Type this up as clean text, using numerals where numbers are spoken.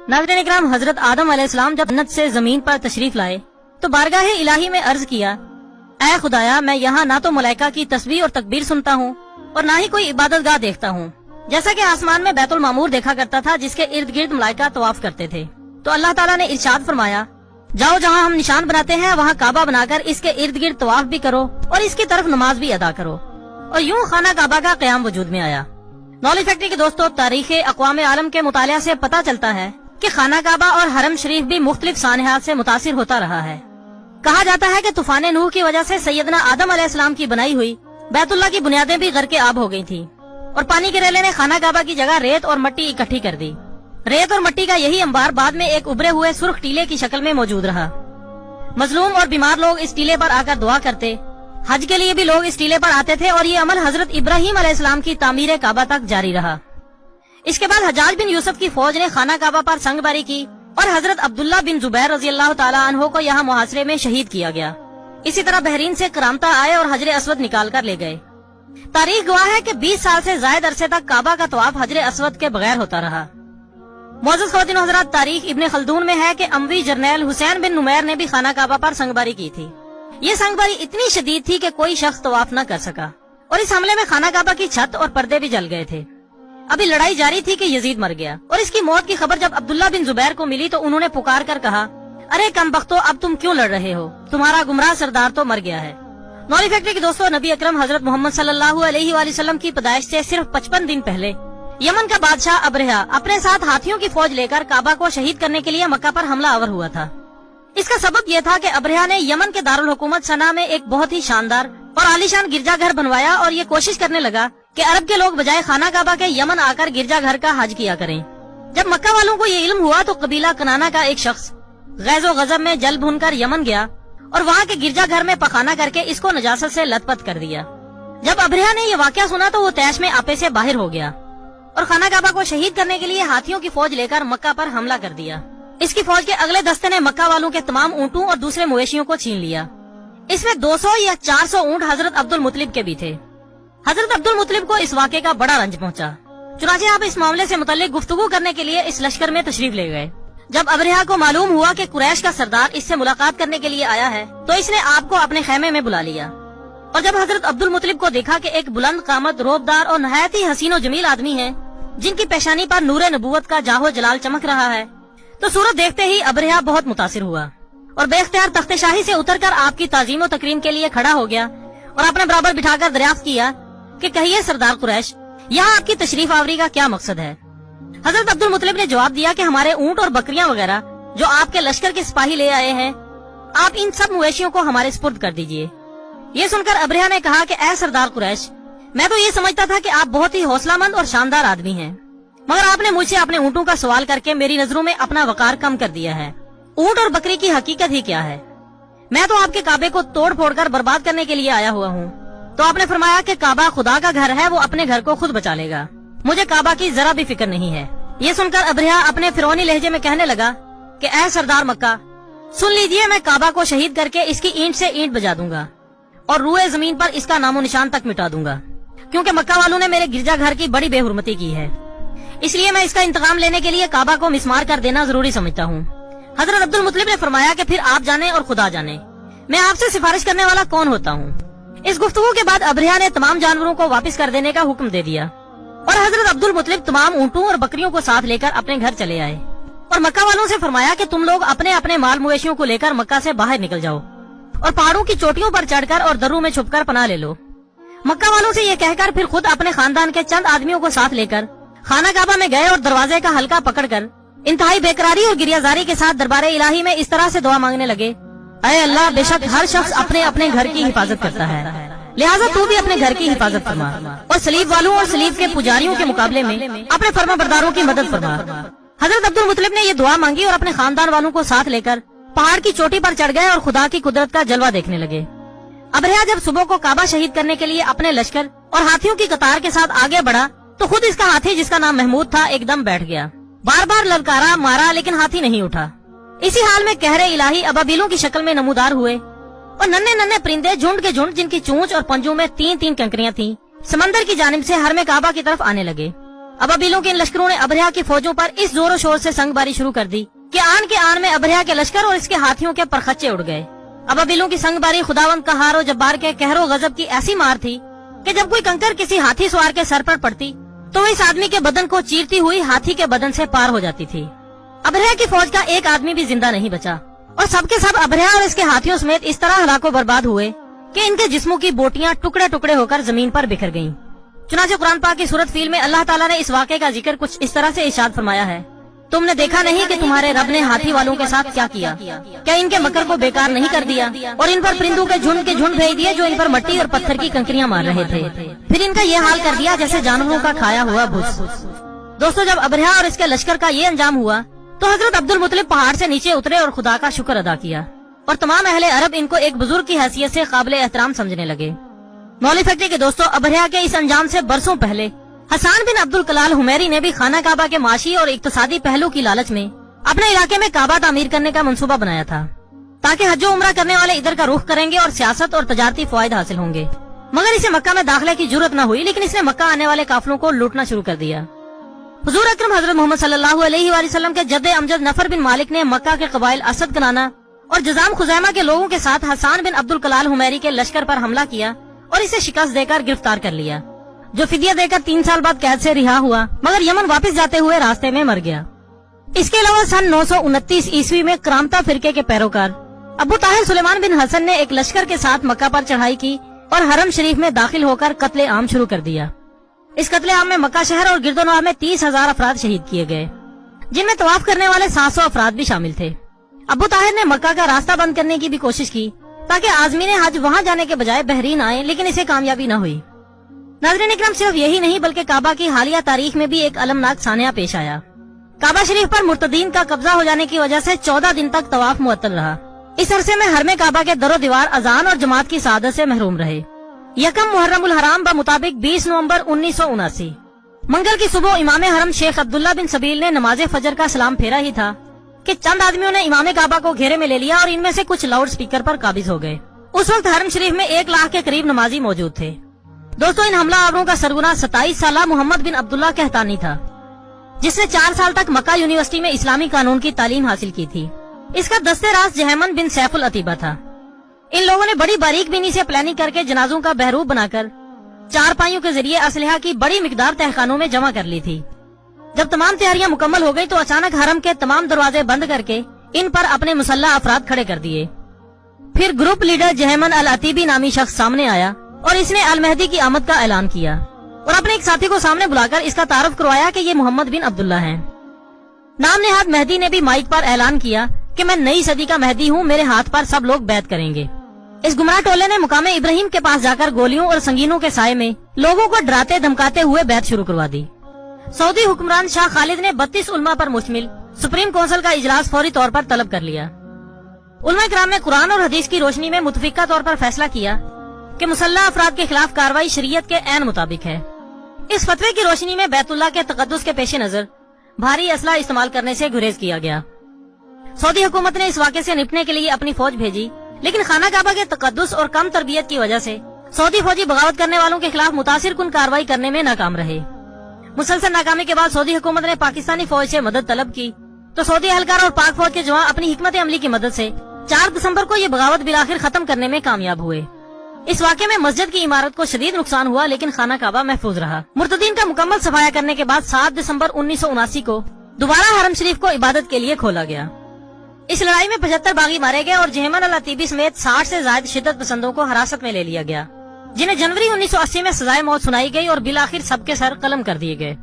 नाज़रीन इकराम, हजरत आदम अलैहिस्सलाम जब जन्नत से जमीन पर तशरीफ लाए तो बारगाह इलाही में अर्ज किया, ऐ खुदाया, मैं यहाँ ना तो मलाइका की तस्बीह और तकबीर सुनता हूँ और ना ही कोई इबादतगाह देखता हूँ। जैसा कि आसमान में बैतुल मामूर देखा करता था जिसके इर्द गिर्द मलाइका तवाफ करते थे, तो अल्लाह ताला ने इरशाद फरमाया, जाओ जहाँ हम निशान बनाते हैं वहाँ काबा बनाकर इसके इर्द गिर्द तवाफ भी करो और इसकी तरफ नमाज भी अदा करो। और यूँ खाना काबा का क़याम वजूद में आया। नॉलेज फैक्ट्री के दोस्तों, तारीख़ अक़वाम आलम के मुतालिया से पता चलता है कि खाना काबा और हरम शरीफ भी मुख्तलिफ सानहात से मुतासिर होता रहा है। कहा जाता है कि तूफान नूह की वजह से सैयदना आदम अलैहिस्सलाम की बनाई हुई बैतुल्लाह की बुनियादें भी गर्क आब हो गई थी और पानी के रेले ने खाना काबा की जगह रेत और मिट्टी इकट्ठी कर दी। रेत और मिट्टी का यही अंबार बाद में एक उभरे हुए सुर्ख टीले की शक्ल में मौजूद रहा। मजलूम और बीमार लोग इस टीले पर आकर दुआ करते, हज के लिए भी लोग इस टीले पर आते थे और ये अमल हजरत इब्राहिम अलैहिस्सलाम की तामीर काबा तक जारी रहा। इसके बाद हज्जाज बिन यूसुफ की फौज ने खाना काबा पर संगबारी की और हजरत अब्दुल्ला बिन जुबैर रजी अल्लाह ताला अन्हो को यहाँ मुहासरे में शहीद किया गया। इसी तरह बहरीन से करामता आए और हजरे अस्वद निकाल कर ले गए। तारीख गवाह है कि 20 साल से जायद अरसे तक काबा का तवाफ हजरे अस्वद के बगैर होता रहा। मौजूद ख़वातीन और हज़रात, तारीख इब्ने खल्दून में है कि अमवी जर्नैल हुसैन बिन नुमैर ने भी खाना काबा पर संगबारी की थी। ये संगबारी इतनी शदीद थी कि कोई शख्स तवाफ न कर सका और इस हमले में खाना काबा की छत और पर्दे भी जल गए थे। अभी लड़ाई जारी थी कि यजीद मर गया और इसकी मौत की खबर जब अब्दुल्ला बिन जुबैर को मिली तो उन्होंने पुकार कर कहा, अरे कमबख्तो, अब तुम क्यों लड़ रहे हो? तुम्हारा गुमराह सरदार तो मर गया है। नॉलेज फैक्ट्री के दोस्तों, नबी अकरम हजरत मोहम्मद सल्लल्लाहु अलैहि वसल्लम की पैदाइश से सिर्फ 55 दिन पहले यमन का बादशाह अब्रहा अपने साथ हाथियों की फौज लेकर काबा को शहीद करने के लिए मक्का पर हमला आवर हुआ था। इसका सबब यह था कि अब्रहा ने यमन के दारुल हुकूमत सना में एक बहुत ही शानदार और आलीशान गिरजाघर बनवाया और ये कोशिश करने लगा कि अरब के लोग बजाय खाना काबा के यमन आकर गिरजाघर का हज किया करें। जब मक्का वालों को ये इल्म हुआ तो कबीला कनाना का एक शख्स गैज़ो गज़ब में जल भूनकर यमन गया और वहाँ के गिरजाघर में पखाना करके इसको नजासत से लथपथ कर दिया। जब अब्रहा ने ये वाकया सुना तो वो तैश में आपे से बाहर हो गया और खाना काबा को शहीद करने के लिए हाथियों की फौज लेकर मक्का पर हमला कर दिया। इसकी फौज के अगले दस्ते ने मक्का वालों के तमाम ऊँटों और दूसरे मवेशियों को छीन लिया। इसमें 200 या 400 ऊँट हजरत अब्दुल मुतलिब के भी थे। हजरत अब्दुल मुतलिब को इस वाक़े का बड़ा रंज पहुंचा। चुनाचे आप इस मामले से मुतल्लिक गुफ्तगू करने के लिए इस लश्कर में तशरीफ ले गए। जब अब्रहा को मालूम हुआ कि कुरैश का सरदार इससे मुलाकात करने के लिए आया है तो इसने आपको अपने खेमे में बुला लिया और जब हजरत अब्दुल मुतलिब को देखा कि एक बुलंद कामत, रोबदार और नहायत ही हसीन और जमील आदमी है जिनकी पेशानी पर नूरे नबूवत का जाहो जलाल चमक रहा है, तो सूरत देखते ही अब्रहा बहुत मुतासिर हुआ और बेख्तियार तख्ते शाही से उतरकर आपकी ताजीम और तकरीम के लिए खड़ा हो गया और अपने बराबर बिठाकर दरियाफ्त किया कि कहिए सरदार कुरैश, यहाँ आपकी तशरीफ आवरी का क्या मकसद है? हजरत अब्दुल मुतलिब ने जवाब दिया कि हमारे ऊँट और बकरियां वगैरह जो आपके लश्कर के सिपाही ले आए हैं, आप इन सब मवेशियों को हमारे स्पुर्द कर दीजिए। ये सुनकर अब्रहा ने कहा कि ऐ सरदार कुरैश, मैं तो ये समझता था कि आप बहुत ही हौसलामंद और शानदार आदमी हैं, मगर आपने मुझसे अपने ऊँटों का सवाल करके मेरी नजरों में अपना वकार कम कर दिया है। ऊँट और बकरी की हकीकत ही क्या है? मैं तो आपके काबे को तोड़ फोड़ कर बर्बाद करने के लिए आया हुआ हूँ। तो आपने फरमाया कि काबा खुदा का घर है, वो अपने घर को खुद बचा लेगा, मुझे काबा की जरा भी फिक्र नहीं है। ये सुनकर अब्रहा अपने फिरौनी लहजे में कहने लगा कि ऐ सरदार मक्का, सुन लीजिए, मैं काबा को शहीद करके इसकी ईंट से ईंट बजा दूंगा और रूए जमीन पर इसका नामो निशान तक मिटा दूंगा, क्योंकि मक्का वालों ने मेरे गिरजाघर की बड़ी बेहुरमती की है। इसलिए मैं इसका इंतकाम लेने के लिए काबा को मिसमार कर देना जरूरी समझता हूँ। हजरत अब्दुल मुतलिब ने फरमाया कि फिर आप जाने और खुदा जाने, मैं आपसे सिफारिश करने वाला कौन होता हूँ। इस गुफ्तगू के बाद अब्रहा ने तमाम जानवरों को वापस कर देने का हुक्म दे दिया और हजरत अब्दुल मुतलिब तमाम ऊँटों और बकरियों को साथ लेकर अपने घर चले आए और मक्का वालों से फरमाया कि तुम लोग अपने अपने माल मवेशियों को लेकर मक्का से बाहर निकल जाओ और पहाड़ों की चोटियों पर चढ़कर और दर्रों में छुपकर पनाह ले लो। मक्का वालों से ये कहकर फिर खुद अपने खानदान के चंद आदमियों को साथ लेकर खाना काबा में गए और दरवाजे का हल्का पकड़कर इंतहाई बेकरारी और गिरियाजारी के साथ दरबार इलाही में इस तरह से दुआ मांगने लगे, अरे अल्लाह, बेशक हर शख्स अपने अपने घर की हिफाजत करता है, लिहाजा तू भी अपने घर की हिफाजत फरमा और सलीब वालों और सलीब के पुजारियों के मुकाबले में अपने फर्माबरदारों की मदद फरमा। हजरत अब्दुल मुतलिब ने ये दुआ मांगी और अपने खानदान वालों को साथ लेकर पहाड़ की चोटी पर चढ़ गए और खुदा की कुदरत का जलवा देखने लगे। अब्रहा जब सुबह को काबा शहीद करने के लिए अपने लश्कर और हाथियों की कतार के साथ आगे बढ़ा तो खुद इसका हाथी, जिसका नाम महमूद था, एकदम बैठ गया। बार बार ललकारा, मारा, लेकिन हाथी नहीं उठा। इसी हाल में कहरे इलाही अबाबीलों की शक्ल में नमूदार हुए और नन्हे नन्हे परिंदे झुंड के झुंड, जिनकी चोंच और पंजों में 3-3 कंकरियां थीं, समंदर की जानिब से हरमे काबा की तरफ आने लगे। अबाबिलों के इन लश्करों ने अबरहा की फौजों पर इस जोरों शोर से संगबारी शुरू कर दी कि आन के आन में अबरहा के लश्कर और इसके हाथियों के परखच्चे उड़ गए। अबाबिलों की संगबारी खुदावंद कहार और जब्बार के कहरो गजब की ऐसी मार थी कि जब कोई कंकर किसी हाथी सवार के सर पर पड़ती तो इस आदमी के बदन को चीरती हुई हाथी के बदन से पार हो जाती थी। अबरहा की फौज का एक आदमी भी जिंदा नहीं बचा और सबके सब अबरहा और इसके हाथियों समेत इस तरह हलाको बर्बाद हुए कि इनके जिस्मों की बोटियां टुकड़े टुकड़े होकर जमीन पर बिखर गईं। चुनांचे कुरान पाक की सूरत फील में अल्लाह ताला ने इस वाक़े का जिक्र कुछ इस तरह से इरशाद फरमाया है, तुमने देखा नहीं कि तुम्हारे रब ने हाथी वालों के साथ क्या किया? क्या इनके मकर को बेकार नहीं कर दिया और इन पर परिंदों के झुंड भेज दिए जो इन पर मट्टी और पत्थर की कंकरियां मार रहे थे। फिर इनका ये हाल कर दिया जैसे जानवरों का खाया हुआ भूस। दोस्तों, जब अबरहा और इसके लश्कर का ये अंजाम हुआ तो हजरत अब्दुल मुत्तलिब पहाड़ से नीचे उतरे और खुदा का शुक्र अदा किया और तमाम अहले अरब इनको एक बुजुर्ग की हैसियत से काबिल एहतराम समझने लगे। मौली फैक्ट्री के दोस्तों, अबरहा के इस अंजाम से बरसों पहले हसन बिन अब्दुल कलाल हुमैरी ने भी खाना काबा के माशी और इक्तिसादी पहलू की लालच में अपने इलाके में काबा तामीर करने का मंसूबा बनाया था ताकि हज उम्रा करने वाले इधर का रुख करेंगे और सियासत और तजारती फायदे हासिल होंगे। मगर इसे मक्का में दाखिले की जरूरत न हुई, लेकिन इसने मक्का आने वाले काफिलों को लूटना शुरू कर दिया। हुजूर अकरम हजरत मोहम्मद सल्लल्लाहु अलैहि वसल्लम के जद्दे अमजद नफर बिन मालिक ने मक्का के कबाइल असद कनाना और जजाम खुजैमा के लोगों के साथ हसन बिन अब्दुल कलाल हुमैरी के लश्कर पर हमला किया और इसे शिकस्त देकर गिरफ्तार कर लिया, जो फिदिया देकर 3 साल बाद कैद से रिहा हुआ मगर यमन वापस जाते हुए रास्ते में मर गया। इसके अलावा सन 929 ईस्वी में करामता फिरके के पैरोकार अबू ताहिर सुलेमान बिन हसन ने एक लश्कर के साथ मक्का पर चढ़ाई की और हरम शरीफ में दाखिल होकर कत्ले आम शुरू कर दिया। इस कत्ले आम में मक्का शहर और गिरदोनवाह में 30,000 अफराद शहीद किए गए, जिनमें तवाफ करने वाले 700 अफराद भी शामिल थे। अबू ताहिर ने मक्का का रास्ता बंद करने की भी कोशिश की ताकि आजमीन हज वहां जाने के बजाय बहरीन आए, लेकिन इसे कामयाबी न हुई। नाज़रीन इकराम, सिर्फ यही नहीं बल्कि काबा की हालिया तारीख में भी एक अलमनाक सानिया पेश आया। काबा शरीफ पर मुर्तदीन का कब्जा हो जाने की वजह से 14 दिन तक तवाफ मुअत्तल रहा। इस अरसे में हरमे काबा के दरो दीवार अजान और जमात की सादत से महरूम रहे। यकम मुहर्रमुल हराम ब मुताबिक 20 नवंबर 1979 मंगल की सुबह इमाम हरम शेख अब्दुल्ला बिन सबील ने नमाज फजर का सलाम फेरा ही था कि चंद आदमियों ने इमाम काबा को घेरे में ले लिया और इनमें से कुछ लाउड स्पीकर पर काबिज हो गए। उस वक्त हरम शरीफ में 1 लाख के करीब नमाजी मौजूद थे। दोस्तों, इन हमलावरों का सरगना 27 साला मोहम्मद बिन अब्दुल्ला कहतानी था, जिसने 4 साल तक मक्का यूनिवर्सिटी में इस्लामी कानून की तालीम हासिल की थी। इसका दस्ते रास जहमन बिन सैफुल अतीबा था। इन लोगों ने बड़ी बारीक बीनी से प्लानिंग करके जनाजों का बहरूप बनाकर 4 पाइयों के जरिए असलहा की बड़ी मिकदार तहखानों में जमा कर ली थी। जब तमाम तैयारियां मुकम्मल हो गई तो अचानक हरम के तमाम दरवाजे बंद करके इन पर अपने मुसल्लह अफराद खड़े कर दिए। फिर ग्रुप लीडर जहमन अल अतीबी नामी शख्स सामने आया और इसने अल मेहदी की आमद का ऐलान किया और अपने एक साथी को सामने बुलाकर इसका तारुफ करवाया कि ये मोहम्मद बिन अब्दुल्ला हैं। नाम नेहाद मेहदी ने भी माइक पर ऐलान किया कि मैं नई सदी का मेहदी हूँ, मेरे हाथ पर सब लोग बैत करेंगे। इस गुमराह टोले ने मुकामे इब्राहिम के पास जाकर गोलियों और संगीनों के साए में लोगों को डराते धमकाते हुए बैत शुरू करवा दी। सऊदी हुक्मरान शाह खालिद ने 32 उलमा पर मुश्तमिल सुप्रीम काउंसिल का इजलास फौरी तौर पर तलब कर लिया। उलमा इकराम ने कुरान और हदीस की रोशनी में मुतफिका तौर पर फैसला किया कि मुसल्लह अफराद के खिलाफ कार्रवाई शरीयत के ऐन मुताबिक है। इस फतवे की रोशनी में बैतुल्लाह के तकद्दुस के पेश नजर भारी असला इस्तेमाल करने से गुरेज किया गया। सऊदी हुकूमत ने इस वाक़े से निपटने के लिए अपनी फौज भेजी, लेकिन खाना काबा के तकद्दुस और कम तरबियत की वजह से सऊदी फौजी बगावत करने वालों के खिलाफ मुतासिर कुन कार्रवाई करने में नाकाम रहे। मुसलसल नाकामी के बाद सऊदी हुकूमत ने पाकिस्तानी फौज से मदद तलब की तो सऊदी एहलकार और पाक फौज के जवान अपनी हिकमत अमली की मदद से 4 दिसंबर को ये बगावत बिलाखिर खत्म करने में कामयाब हुए। इस वाक़े में मस्जिद की इमारत को शदीद नुकसान हुआ, लेकिन खाना काबा महफूज रहा। मुर्तदीन का मुकम्मल सफाया करने के बाद 7 दिसंबर 1979 को दोबारा हरम शरीफ को इबादत के लिए खोला गया। इस लड़ाई में 75 बागी मारे गए और जहमन अल अतीबी समेत 60 से ज्यादा शिद्दत पसंदों को हिरासत में ले लिया गया, जिन्हें जनवरी 1980 में सजाए मौत सुनाई गई और बिलाखिर सबके सर कलम कर दिए गए।